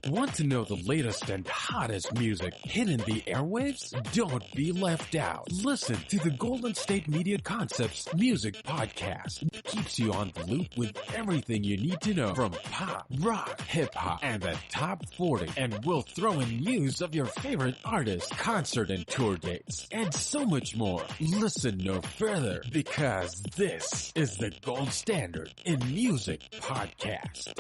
Want to know the latest and hottest music hitting the airwaves? Don't be left out. Listen to the Golden State Media Concepts Music Podcast. It keeps you on the loop with everything you need to know from pop, rock, hip-hop, and the top 40. And we'll throw in news of your favorite artists, concert and tour dates, and so much more. Listen no further, because this is the gold standard in music podcast.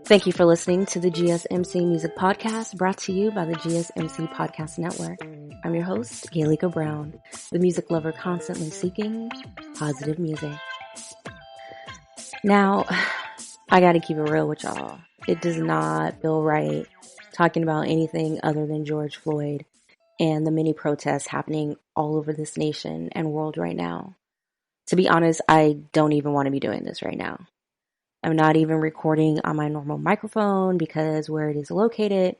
Thank you for listening to the GSMC Music Podcast, brought to you by the GSMC Podcast Network. I'm your host, Gaelika Brown, the music lover constantly seeking positive music. Now, I gotta keep it real with y'all. It does not feel right talking about anything other than George Floyd and the many protests happening all over this nation and world right now. To be honest, I don't even want to be doing this right now. I'm not even recording on my normal microphone because where it is located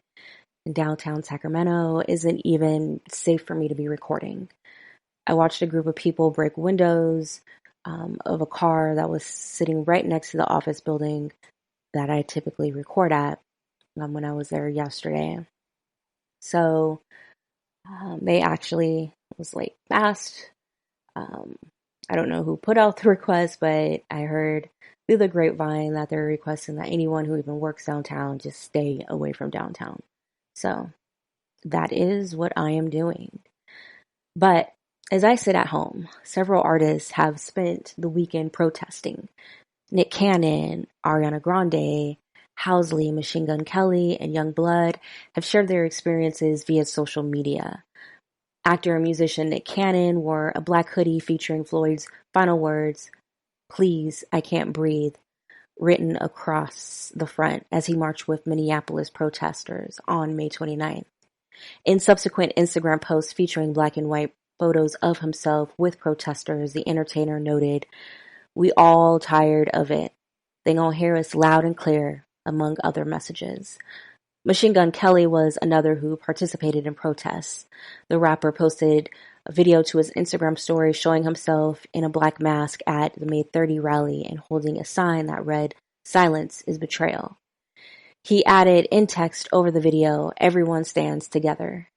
in downtown Sacramento isn't even safe for me to be recording. I watched a group of people break windows of a car that was sitting right next to the office building that I typically record at when I was there yesterday. So they actually was like fast. I don't know who put out the request, but I heard through the grapevine that they're requesting that anyone who even works downtown just stay away from downtown. So that is what I am doing. But as I sit at home, several artists have spent the weekend protesting. Nick Cannon, Ariana Grande, Housley, Machine Gun Kelly, and Young Blood have shared their experiences via social media. Actor and musician Nick Cannon wore a black hoodie featuring Floyd's final words, "Please, I can't breathe," written across the front as he marched with Minneapolis protesters on May 29th. In subsequent Instagram posts featuring black and white photos of himself with protesters, the entertainer noted, "We all tired of it. They gon' hear us loud and clear," among other messages. Machine Gun Kelly was another who participated in protests. The rapper posted a video to his Instagram story showing himself in a black mask at the May 30 rally and holding a sign that read, "Silence is betrayal." He added in text over the video, "Everyone stands together."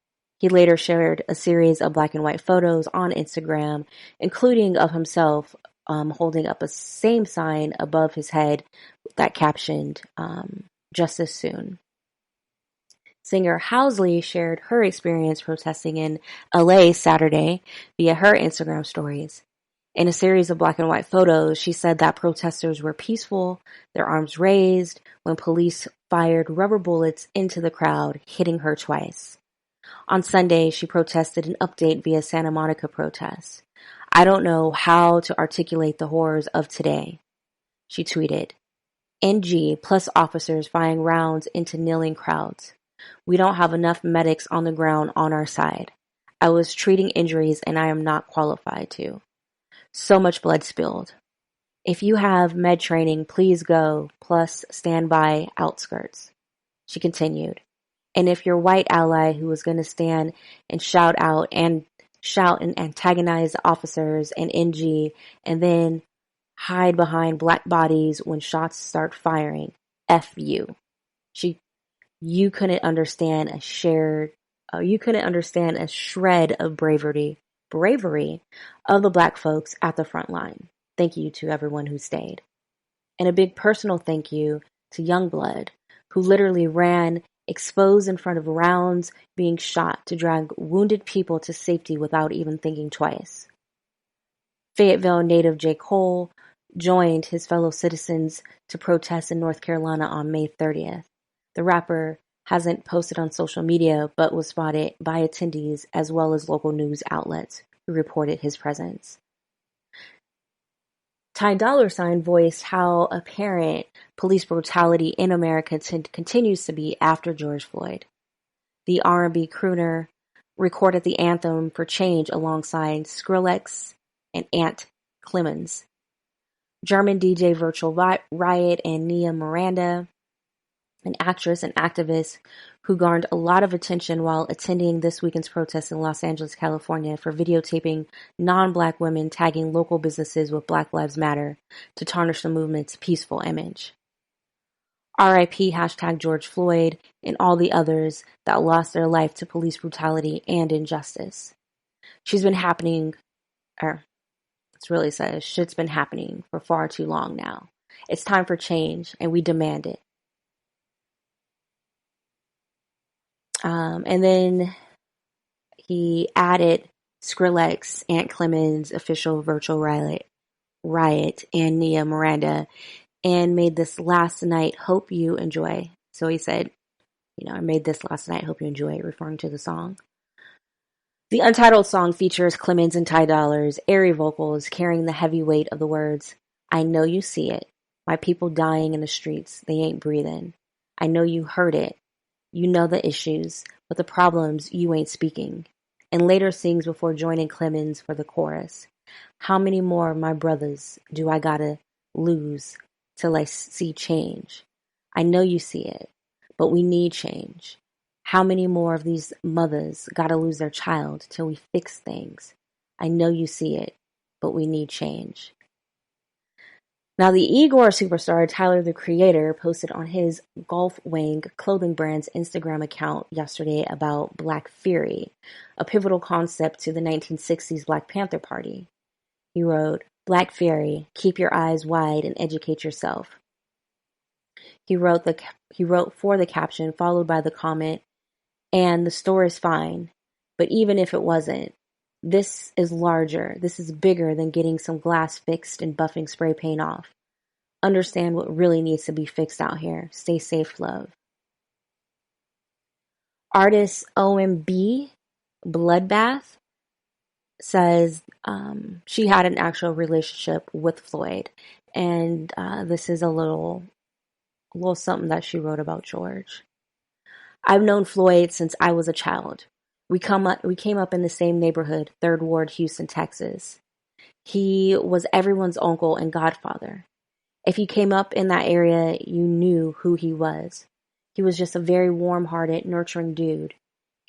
He later shared a series of black and white photos on Instagram, including of himself holding up a same sign above his head that captioned, "Justice soon." Singer Housley shared her experience protesting in LA Saturday via her Instagram stories. In a series of black and white photos, she said that protesters were peaceful, their arms raised, when police fired rubber bullets into the crowd, hitting her twice. On Sunday, she protested an update via Santa Monica protests. "I don't know how to articulate the horrors of today," she tweeted. "NG plus officers firing rounds into kneeling crowds. We don't have enough medics on the ground on our side. I was treating injuries and I am not qualified to. So much blood spilled. If you have med training, please go, plus stand by outskirts," she continued. "And if your white ally who is going to stand and shout and antagonize the officers and NG and then hide behind black bodies when shots start firing, F you." You couldn't understand a shred of bravery of the black folks at the front line. Thank you to everyone who stayed. And a big personal thank you to Young Blood, who literally ran exposed in front of rounds being shot to drag wounded people to safety without even thinking twice. Fayetteville native J. Cole joined his fellow citizens to protest in North Carolina on May 30th. The rapper hasn't posted on social media, but was spotted by attendees as well as local news outlets who reported his presence. Ty Dolla $ign voiced how apparent police brutality in America continues to be after George Floyd. The R&B crooner recorded the anthem for change alongside Skrillex and Ant Clemens. German DJ Virtual Riot and Nia Miranda an actress and activist who garnered a lot of attention while attending this weekend's protest in Los Angeles, California, for videotaping non-Black women tagging local businesses with Black Lives Matter to tarnish the movement's peaceful image. RIP hashtag George Floyd and all the others that lost their life to police brutality and injustice. Shit's been happening for far too long now. It's time for change, and we demand it. And then he added Skrillex, Aunt Clemen's official virtual riot, and Nia Miranda, and made this last night, hope you enjoy. So he said, I made this last night, hope you enjoy, referring to the song. The untitled song features Clemens and Ty Dolla's airy vocals carrying the heavy weight of the words, I know you see it. My people dying in the streets, they ain't breathing. I know you heard it. You know the issues, but the problems you ain't speaking. And later sings before joining Clemens for the chorus. How many more of my brothers do I gotta lose till I see change? I know you see it, but we need change. How many more of these mothers gotta lose their child till we fix things? I know you see it, but we need change. Now, the Igor superstar Tyler, the Creator, posted on his Golf Wang clothing brand's Instagram account yesterday about Black Fury, a pivotal concept to the 1960s Black Panther Party. He wrote, Black Fury, keep your eyes wide and educate yourself. He wrote for the caption, followed by the comment, and the store is fine, but even if it wasn't, this is larger, this is bigger than getting some glass fixed and buffing spray paint off. Understand what really needs to be fixed out here. Stay safe, love. Artist OMB Bloodbath says she had an actual relationship with Floyd, and this is a little something that she wrote about George. I've known Floyd since I was a child. We came up in the same neighborhood, 3rd Ward, Houston, Texas. He was everyone's uncle and godfather. If you came up in that area, you knew who he was. He was just a very warm-hearted, nurturing dude.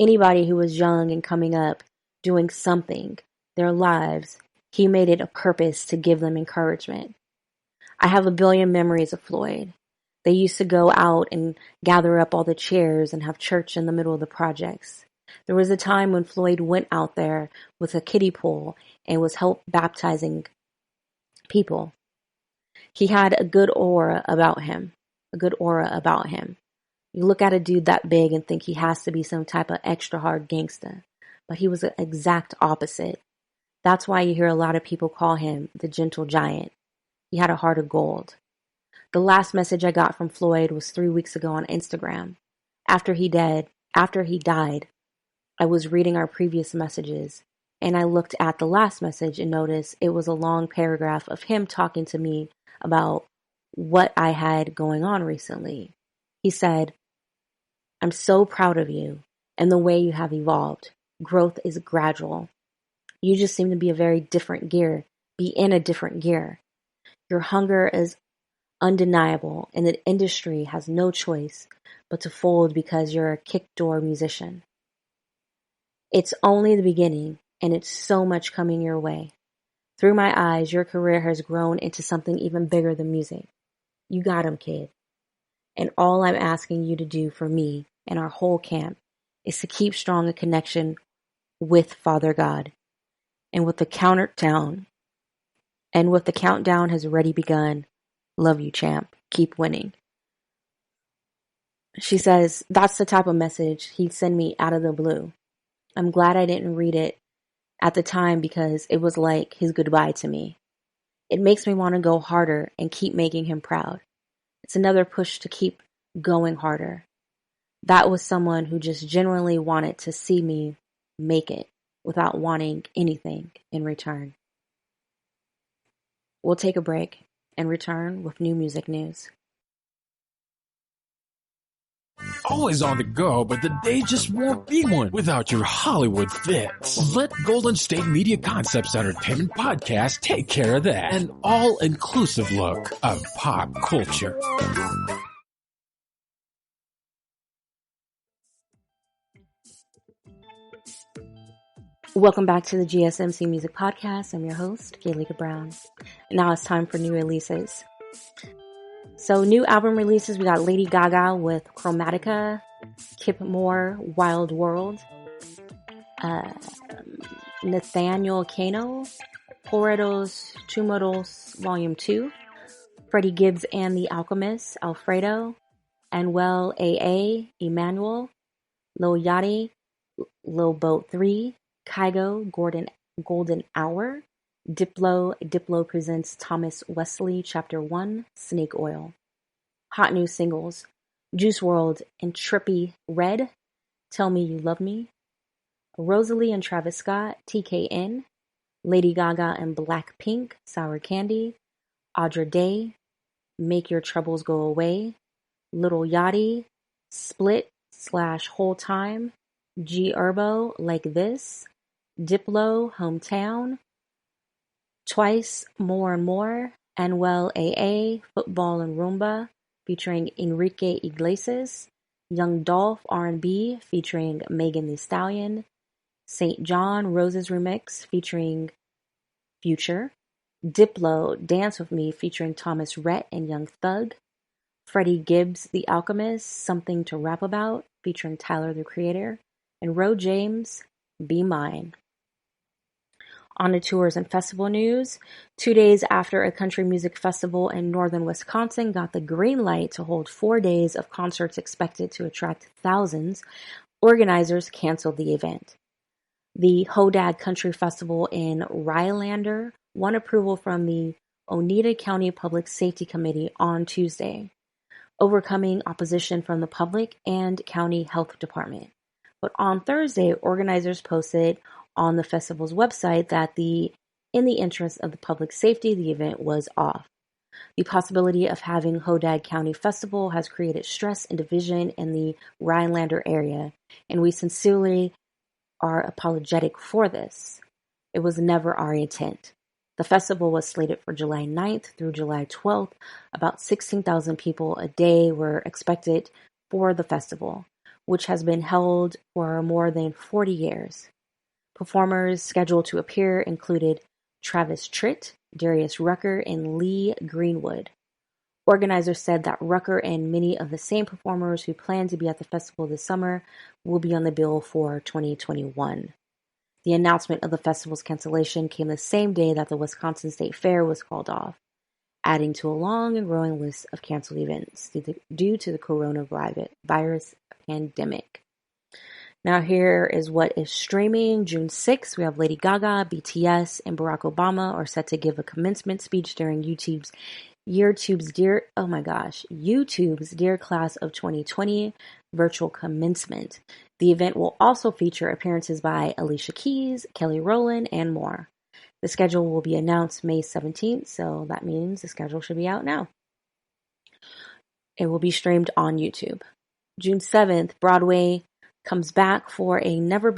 Anybody who was young and coming up, doing something, their lives, he made it a purpose to give them encouragement. I have a billion memories of Floyd. They used to go out and gather up all the chairs and have church in the middle of the projects. There was a time when Floyd went out there with a kiddie pool and was baptizing people. He had a good aura about him. You look at a dude that big and think he has to be some type of extra hard gangsta, but he was the exact opposite. That's why you hear a lot of people call him the gentle giant. He had a heart of gold. The last message I got from Floyd was 3 weeks ago on Instagram. After he died, I was reading our previous messages, and I looked at the last message and noticed it was a long paragraph of him talking to me about what I had going on recently. He said, I'm so proud of you and the way you have evolved. Growth is gradual. You just seem to be in a different gear. Your hunger is undeniable, and the industry has no choice but to fold because you're a kick-door musician. It's only the beginning, and it's so much coming your way. Through my eyes, your career has grown into something even bigger than music. You got him, kid. And all I'm asking you to do for me and our whole camp is to keep strong a connection with Father God. And with the countdown has already begun, love you, champ. Keep winning. She says, that's the type of message he'd send me out of the blue. I'm glad I didn't read it at the time because it was like his goodbye to me. It makes me want to go harder and keep making him proud. It's another push to keep going harder. That was someone who just genuinely wanted to see me make it without wanting anything in return. We'll take a break and return with new music news. Always on the go, but the day just won't be one without your Hollywood fix. Let Golden State Media Concepts Entertainment Podcast take care of that. An all-inclusive look of pop culture. Welcome back to the GSMC Music Podcast. I'm your host, Gaelika Brown. Now it's time for new releases. So new album releases, we got Lady Gaga with Chromatica, Kip Moore, Wild World, Nathaniel Cano, Poretos Tumultos Volume 2, Freddie Gibbs and the Alchemist, Alfredo, Anuel AA, Emmanuel, Lil Yachty, Lil Boat 3, Kygo, Golden Hour, Diplo presents Thomas Wesley, Chapter 1, Snake Oil. Hot new singles, Juice WRLD and Trippie Redd, Tell Me You Love Me, Rosalie and Travis Scott, TKN, Lady Gaga and Blackpink, Sour Candy, Audra Day, Make Your Troubles Go Away, Lil Yachty, Split / Whole Time, G Herbo, Like This, Diplo, Hometown, Twice, More and More, Anuel AA, Football and Rumba, featuring Enrique Iglesias, Young Dolph R&B, featuring Megan Thee Stallion, St. John Roses Remix, featuring Future, Diplo, Dance With Me, featuring Thomas Rhett and Young Thug, Freddie Gibbs, The Alchemist, Something to Rap About, featuring Tyler, the Creator, and Ro James, Be Mine. On to tours and festival news. 2 days after a country music festival in northern Wisconsin got the green light to hold 4 days of concerts expected to attract thousands, organizers canceled the event. The Hodad Country Festival in Rhinelander won approval from the Oneida County Public Safety Committee on Tuesday, overcoming opposition from the public and county health department. But on Thursday, organizers posted on the festival's website that in the interest of the public safety, the event was off. The possibility of having Hodad County Festival has created stress and division in the Rhinelander area, and we sincerely are apologetic for this. It was never our intent. The festival was slated for July 9th through July 12th. About 16,000 people a day were expected for the festival, which has been held for more than 40 years. Performers scheduled to appear included Travis Tritt, Darius Rucker, and Lee Greenwood. Organizers said that Rucker and many of the same performers who plan to be at the festival this summer will be on the bill for 2021. The announcement of the festival's cancellation came the same day that the Wisconsin State Fair was called off, adding to a long and growing list of canceled events due to the coronavirus pandemic. Now here is what is streaming. June 6th, we have Lady Gaga, BTS, and Barack Obama are set to give a commencement speech during YouTube's Dear Class of 2020 virtual commencement. The event will also feature appearances by Alicia Keys, Kelly Rowland, and more. The schedule will be announced May 17th, so that means the schedule should be out now. It will be streamed on YouTube. June 7th, Broadway comes back for a never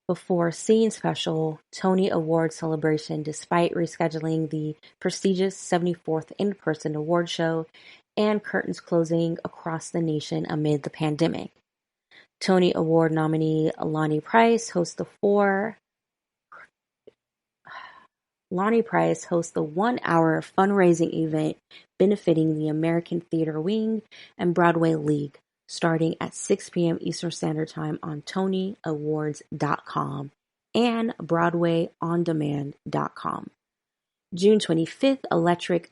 before seen special Tony Award celebration despite rescheduling the prestigious 74th in-person award show and curtains closing across the nation amid the pandemic. Tony Award nominee Lonnie Price hosts the 1-hour fundraising event benefiting the American Theater Wing and Broadway League, starting at 6 p.m. Eastern Standard Time on TonyAwards.com and BroadwayOnDemand.com. June 25th, Electric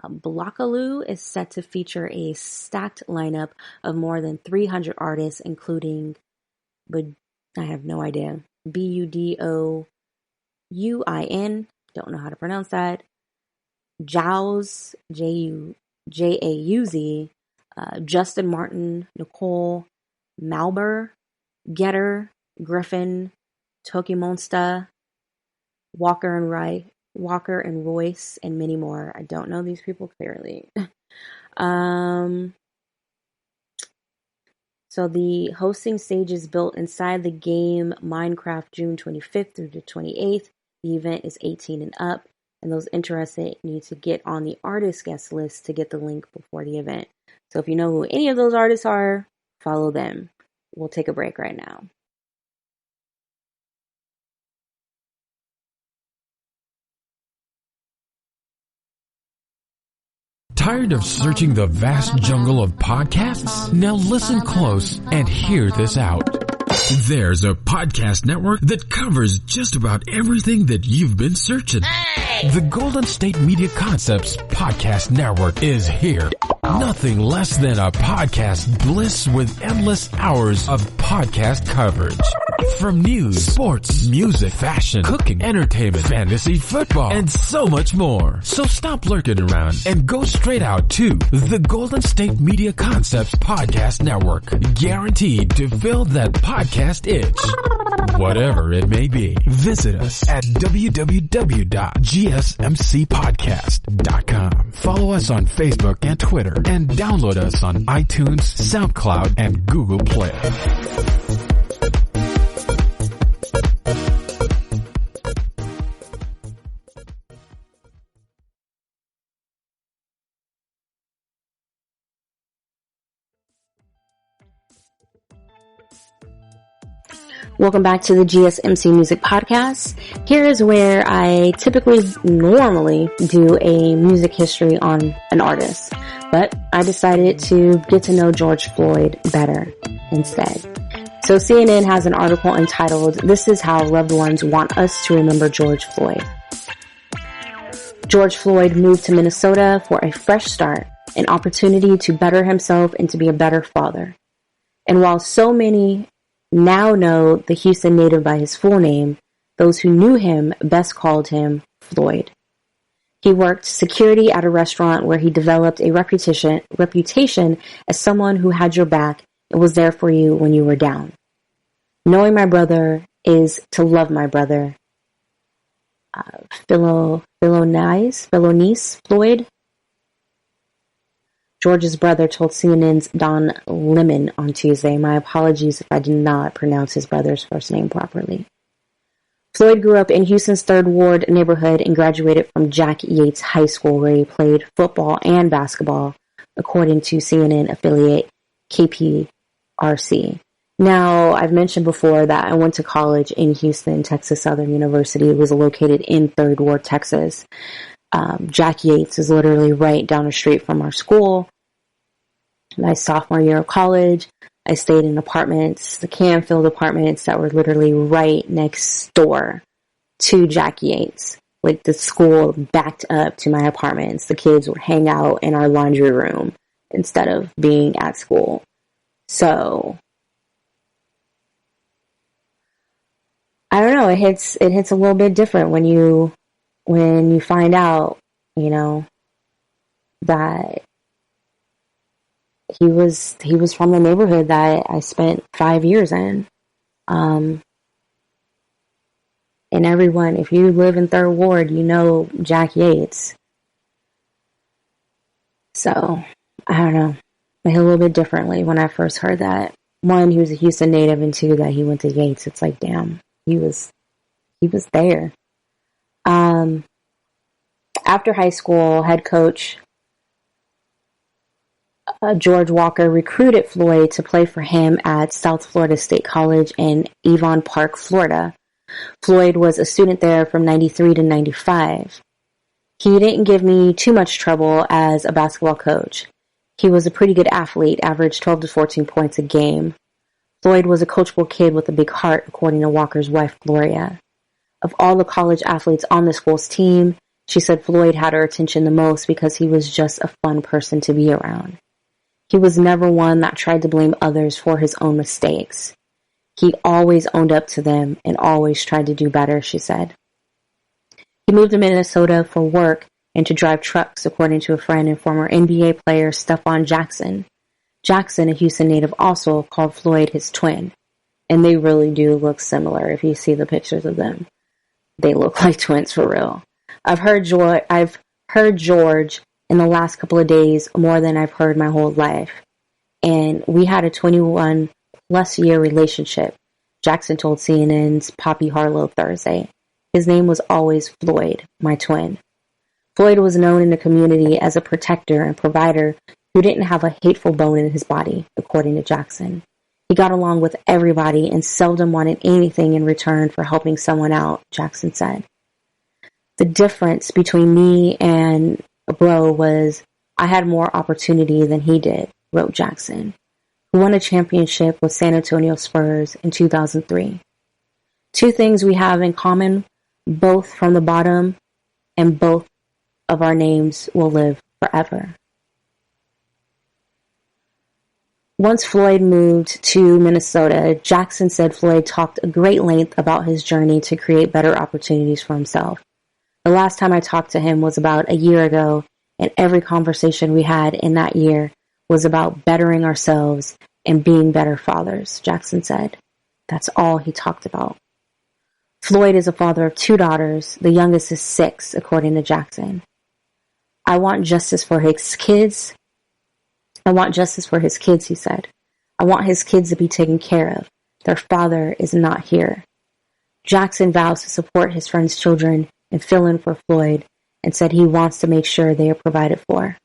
Blockaloo is set to feature a stacked lineup of more than 300 artists, including, but I have no idea, Budouin, don't know how to pronounce that, Jauz, Jauz, Justin Martin, Nicole Malber, Getter, Griffin, Toki Monsta, Walker and Royce, and many more. I don't know these people clearly. So the hosting stage is built inside the game Minecraft June 25th through the 28th. The event is 18 and up, and those interested need to get on the artist guest list to get the link before the event. So if you know who any of those artists are, follow them. We'll take a break right now. Tired of searching the vast jungle of podcasts? Now listen close and hear this out. There's a podcast network that covers just about everything that you've been searching. Hey! The Golden State Media Concepts Podcast Network is here. Nothing less than a podcast bliss with endless hours of podcast coverage. From news, sports, music, fashion, cooking, entertainment, fantasy, football, and so much more. So stop lurking around and go straight out to the Golden State Media Concepts Podcast Network. Guaranteed to fill that podcast itch. Whatever it may be. Visit us at www.gsmcpodcast.com. Follow us on Facebook and Twitter, and download us on iTunes, SoundCloud, and Google Play. Welcome back to the GSMC Music Podcast. Here is where I normally do a music history on an artist, but I decided to get to know George Floyd better instead. So CNN has an article entitled, "This is How Loved Ones Want Us to Remember George Floyd." George Floyd moved to Minnesota for a fresh start, an opportunity to better himself and to be a better father. And while so many now know the Houston native by his full name, those who knew him best called him Floyd. He worked security at a restaurant where he developed a reputation as someone who had your back and was there for you when you were down. Knowing my brother is to love my brother. Philonise Floyd, George's brother, told CNN's Don Lemon on Tuesday. My apologies if I did not pronounce his brother's first name properly. Floyd grew up in Houston's 3rd Ward neighborhood and graduated from Jack Yates High School, where he played football and basketball, according to CNN affiliate KPRC. Now, I've mentioned before that I went to college in Houston, Texas Southern University. It was located in 3rd Ward, Texas. Jack Yates is literally right down the street from our school. My sophomore year of college, I stayed in apartments, the Canfield apartments that were literally right next door to Jack Yates. Like, the school backed up to my apartments. The kids would hang out in our laundry room instead of being at school. So, I don't know, it hits a little bit different when you find out, that he was from the neighborhood that I spent 5 years in. And everyone, if you live in 3rd Ward, you know Jack Yates. So, I don't know. I hit a little bit differently when I first heard that. One, he was a Houston native, and two, that he went to Yates. It's like, damn, he was there. After high school, head coach George Walker recruited Floyd to play for him at South Florida State College in Avon Park, Florida. Floyd was a student there from 93 to 95. He didn't give me too much trouble as a basketball coach. He was a pretty good athlete, averaged 12 to 14 points a game. Floyd was a coachable kid with a big heart, according to Walker's wife, Gloria. Of all the college athletes on the school's team, she said Floyd had her attention the most because he was just a fun person to be around. He was never one that tried to blame others for his own mistakes. He always owned up to them and always tried to do better, she said. He moved to Minnesota for work and to drive trucks, according to a friend and former NBA player Stephon Jackson. Jackson, a Houston native, also called Floyd his twin. And they really do look similar if you see the pictures of them. They look like twins for real. I've heard George in the last couple of days more than I've heard my whole life. And we had a 21-plus year relationship, Jackson told CNN's Poppy Harlow Thursday. His name was always Floyd, my twin. Floyd was known in the community as a protector and provider who didn't have a hateful bone in his body, according to Jackson. He got along with everybody and seldom wanted anything in return for helping someone out, Jackson said. The difference between me and bro was I had more opportunity than he did, wrote Jackson, who won a championship with San Antonio Spurs in 2003. Two things we have in common, both from the bottom, and both of our names will live forever. Once Floyd moved to Minnesota, Jackson said Floyd talked a great length about his journey to create better opportunities for himself. The last time I talked to him was about a year ago, and every conversation we had in that year was about bettering ourselves and being better fathers, Jackson said. That's all he talked about. Floyd is a father of 2 daughters. The youngest is 6, according to Jackson. I want justice for his kids, he said. I want his kids to be taken care of. Their father is not here. Jackson vows to support his friend's children and fill in for Floyd, and said he wants to make sure they are provided for.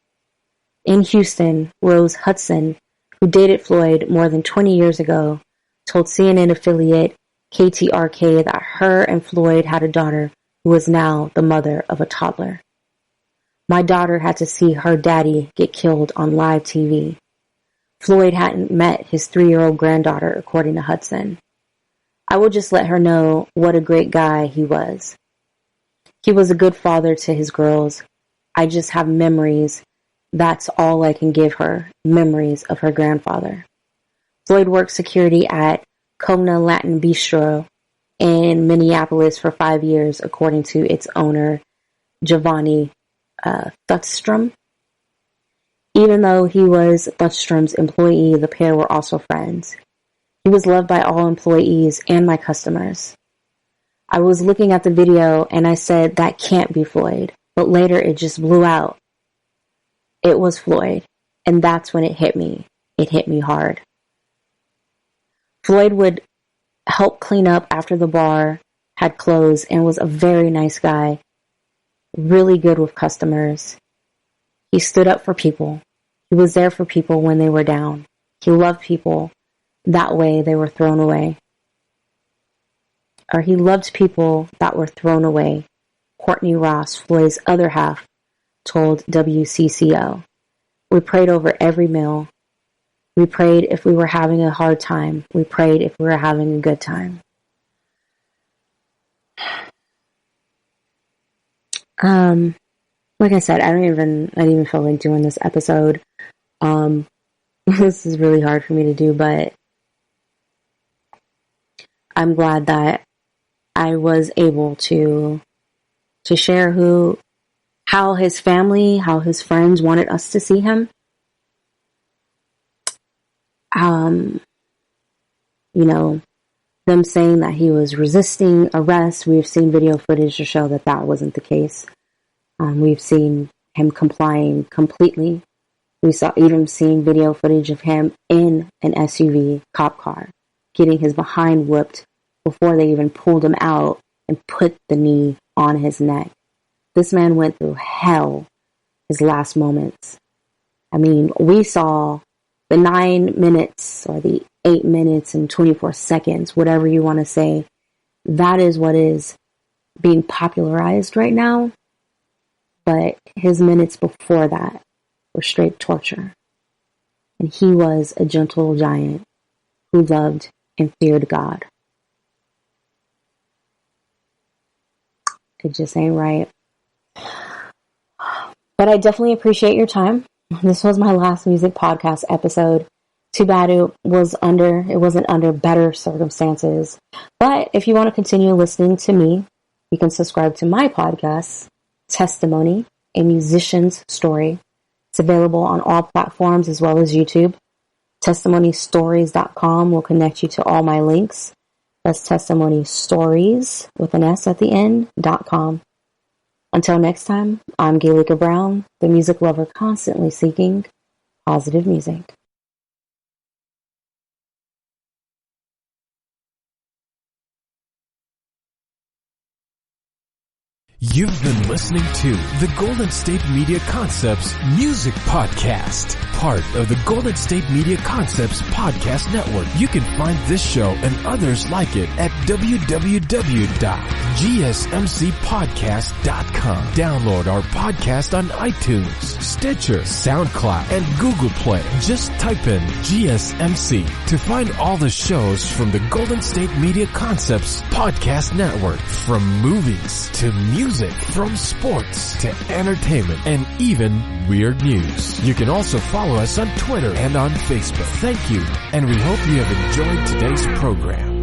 In Houston, Rose Hudson, who dated Floyd more than 20 years ago, told CNN affiliate KTRK that her and Floyd had a daughter who is now the mother of a toddler. My daughter had to see her daddy get killed on live TV. Floyd hadn't met his 3-year-old granddaughter, according to Hudson. I will just let her know what a great guy he was. He was a good father to his girls. I just have memories. That's all I can give her, memories of her grandfather. Floyd worked security at Kona Latin Bistro in Minneapolis for 5 years, according to its owner, Giovanni Thutstrom. Even though he was Thutstrom's employee, the pair were also friends. He was loved by all employees and my customers. I was looking at the video and I said, that can't be Floyd. But later it just blew out. It was Floyd. And that's when it hit me. It hit me hard. Floyd would help clean up after the bar had closed and was a very nice guy. Really good with customers. He stood up for people. He was there for people when they were down. He loved people. That way they were thrown away. Or he loved people that were thrown away. Courtney Ross, Floyd's other half, told WCCO. We prayed over every meal. We prayed if we were having a hard time. We prayed if we were having a good time. Like I said, I didn't even feel like doing this episode. This is really hard for me to do, but I'm glad that I was able to share how his family, how his friends wanted us to see him. Them saying that he was resisting arrest. We've seen video footage to show that that wasn't the case. We've seen him complying completely. We even seen video footage of him in an SUV cop car, getting his behind whooped before they even pulled him out and put the knee on his neck. This man went through hell his last moments. I mean, we saw the 9 minutes or the 8 minutes and 24 seconds, whatever you want to say. That is what is being popularized right now. But his minutes before that were straight torture. And he was a gentle giant who loved and feared God. It just ain't right. But I definitely appreciate your time. This was my last music podcast episode. Too bad it wasn't under better circumstances. But if you want to continue listening to me, you can subscribe to my podcast, Testimony, a Musician's Story. It's available on all platforms as well as YouTube. TestimonyStories.com will connect you to all my links. That's TestimonyStories with an S at the end.com. Until next time, I'm Gaelika Brown, the music lover constantly seeking positive music. You've been listening to the Golden State Media Concepts Music Podcast, part of the Golden State Media Concepts Podcast Network. You can find this show and others like it at www.gsmcpodcast.com. Download our podcast on iTunes, Stitcher, SoundCloud, and Google Play. Just type in GSMC to find all the shows from the Golden State Media Concepts Podcast Network, from movies to music, from sports to entertainment, and even weird news. You can also follow us on Twitter and on Facebook. Thank you, and we hope you have enjoyed today's program.